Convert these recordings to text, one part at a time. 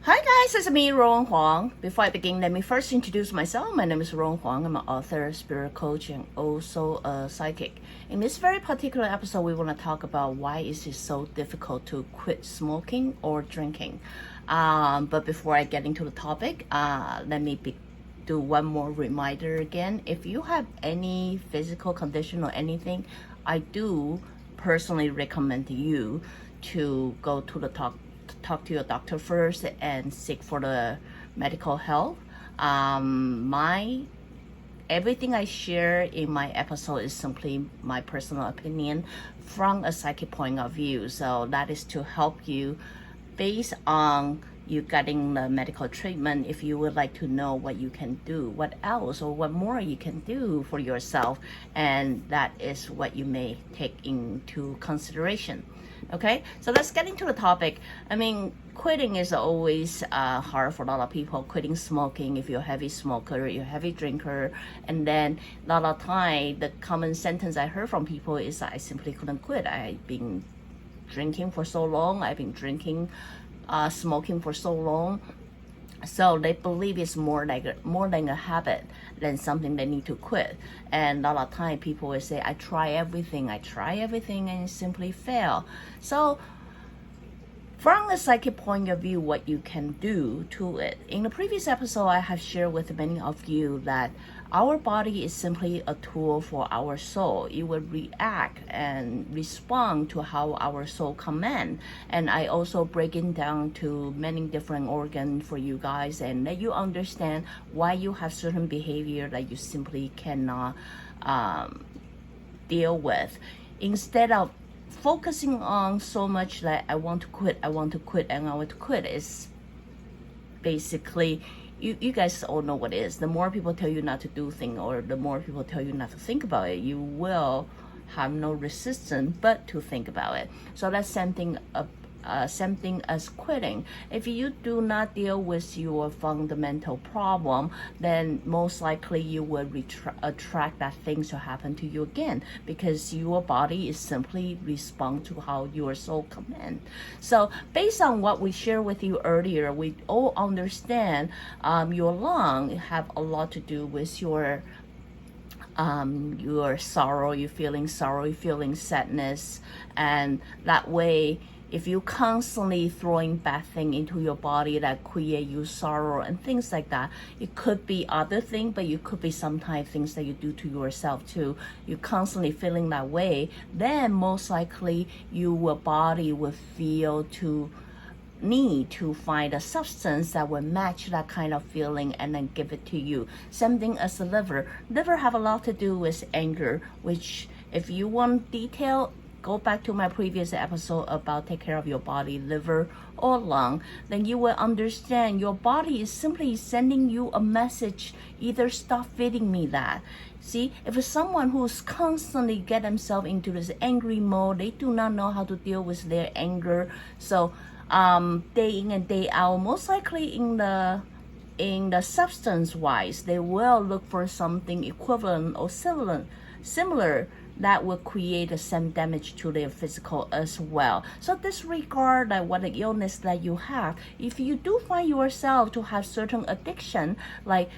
Hi guys, it's me, Ruowen Huang. Before I begin, let me first introduce myself. My name is Ruowen Huang. I'm an author, spirit coach, and also a psychic. In this very particular episode, we want to talk about why is it so difficult to quit smoking or drinking. But before I get into the topic, let me do one more reminder again. If you have any physical condition or anything, I do personally recommend you to go to the talk to your doctor first and seek for the medical help. Everything I share in my episode is simply my personal opinion from a psychic point of view. So that is to help you based on you getting the medical treatment. If you would like to know what you can do, what else or what more you can do for yourself, and that is what you may take into consideration. Okay, so let's get into the topic. I mean, quitting is always hard for a lot of people. Quitting smoking, if you're a heavy smoker, you're a heavy drinker, and then a lot of time, the common sentence I heard from people is I simply couldn't quit. I've been drinking for so long. I've been smoking for so long. So they believe it's more than a habit than something they need to quit. And a lot of time people will say, I try everything and simply fail. So from a psychic point of view, what you can do to it. In the previous episode, I have shared with many of you that our body is simply a tool for our soul. It will react and respond to how our soul commands. And I also break it down to many different organs for you guys and let you understand why you have certain behavior that you simply cannot deal with. Instead of focusing on so much like I want to quit, is basically you guys all know what it is. The more people tell you not to do things or the more people tell you not to think about it, you will have no resistance but to think about it. So that's same thing as quitting. If you do not deal with your fundamental problem, then most likely you will attract that things to happen to you again, because your body is simply respond to how your soul commands. So based on what we shared with you earlier, we all understand your lung have a lot to do with your sorrow, you're feeling sadness, and that way if you constantly throwing bad thing into your body that create you sorrow and things like that, it could be other thing, but it could be sometimes things that you do to yourself too. You're constantly feeling that way, then most likely your body will feel to need to find a substance that will match that kind of feeling and then give it to you. Same thing as the liver. Liver have a lot to do with anger, which if you want detail, go back to my previous episode about take care of your body, liver or lung, then you will understand your body is simply sending you a message, either stop feeding me that. See, if it's someone who's constantly get themselves into this angry mode, they do not know how to deal with their anger. So day in and day out, most likely in the substance wise, they will look for something equivalent or similar that will create the same damage to their physical as well. So disregard like what the illness that you have. If you do find yourself to have certain addiction, like,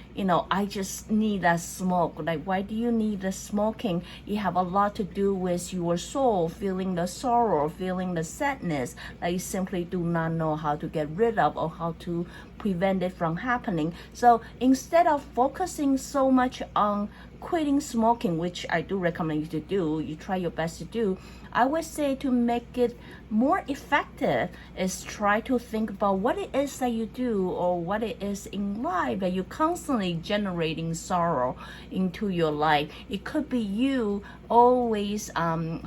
I just need that smoke. Like, why do you need the smoking? It have a lot to do with your soul, feeling the sorrow, feeling the sadness that you simply do not know how to get rid of or how to prevent it from happening. So instead of focusing so much on quitting smoking, which I do recommend you to do, you try your best to do, I would say to make it more effective is try to think about what it is that you do or what it is in life that you're constantly generating sorrow into your life. It could be you always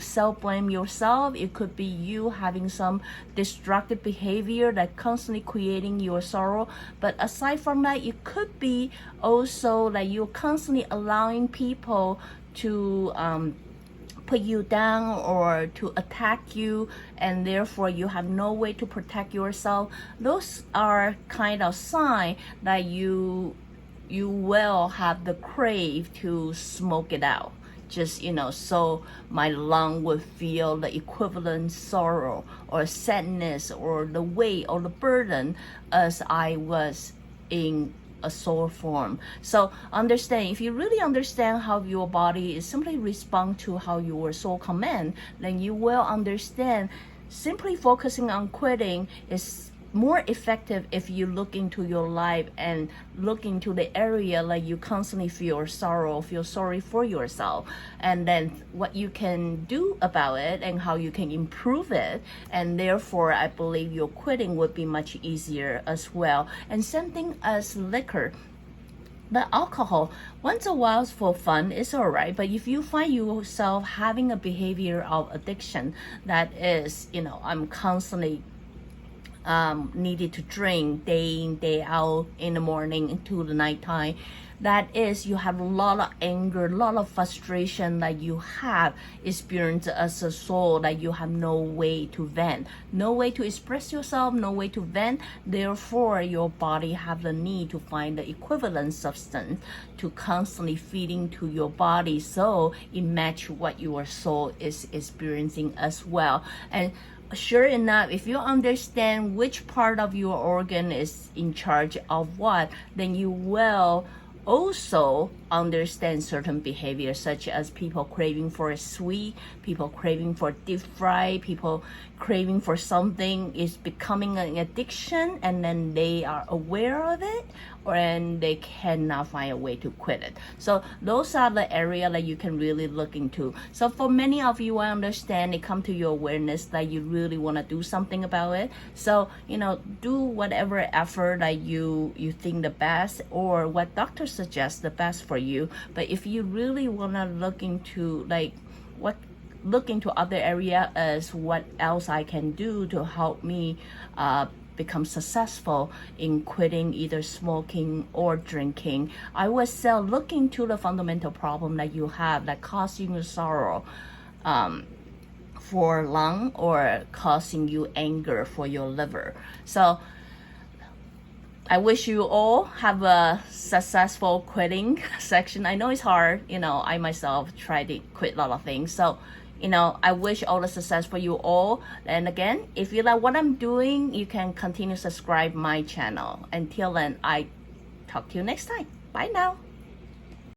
self-blame yourself. It could be you having some destructive behavior that constantly creating your sorrow. But aside from that, it could be also that you're constantly allowing people to put you down or to attack you, and therefore you have no way to protect yourself. Those are kind of sign that you will have the crave to smoke it out, just, so my lung would feel the equivalent sorrow or sadness or the weight or the burden as I was in a soul form. So understand, if you really understand how your body is simply respond to how your soul command, then you will understand simply focusing on quitting is more effective if you look into your life and look into the area like you constantly feel sorrow, feel sorry for yourself, and then what you can do about it and how you can improve it. And therefore, I believe your quitting would be much easier as well. And same thing as liquor. But alcohol, once a while for fun, is all right. But if you find yourself having a behavior of addiction that is, I'm constantly needed to drink day in, day out, in the morning into the nighttime, that is, you have a lot of anger, a lot of frustration that you have experienced as a soul, that you have no way to vent, no way to express yourself, no way to vent. Therefore, your body have the need to find the equivalent substance to constantly feeding to your body, so it match what your soul is experiencing as well. And sure enough, if you understand which part of your organ is in charge of what, then you will also understand certain behaviors, such as people craving for a sweet, people craving for deep fry, people craving for something is becoming an addiction, and then they are aware of it, and they cannot find a way to quit it. So those are the area that you can really look into. So for many of you, I understand it come to your awareness that you really want to do something about it. So, do whatever effort that you think the best, or what doctors suggest the best for you. But if you really want to look into look into other areas as what else I can do to help me become successful in quitting either smoking or drinking, I would say look into the fundamental problem that you have that causing you sorrow for lung, or causing you anger for your liver. So I wish you all have a successful quitting section. I know it's hard. I myself tried to quit a lot of things. So, I wish all the success for you all. And again, if you like what I'm doing, you can continue to subscribe my channel. Until then, I talk to you next time. Bye now.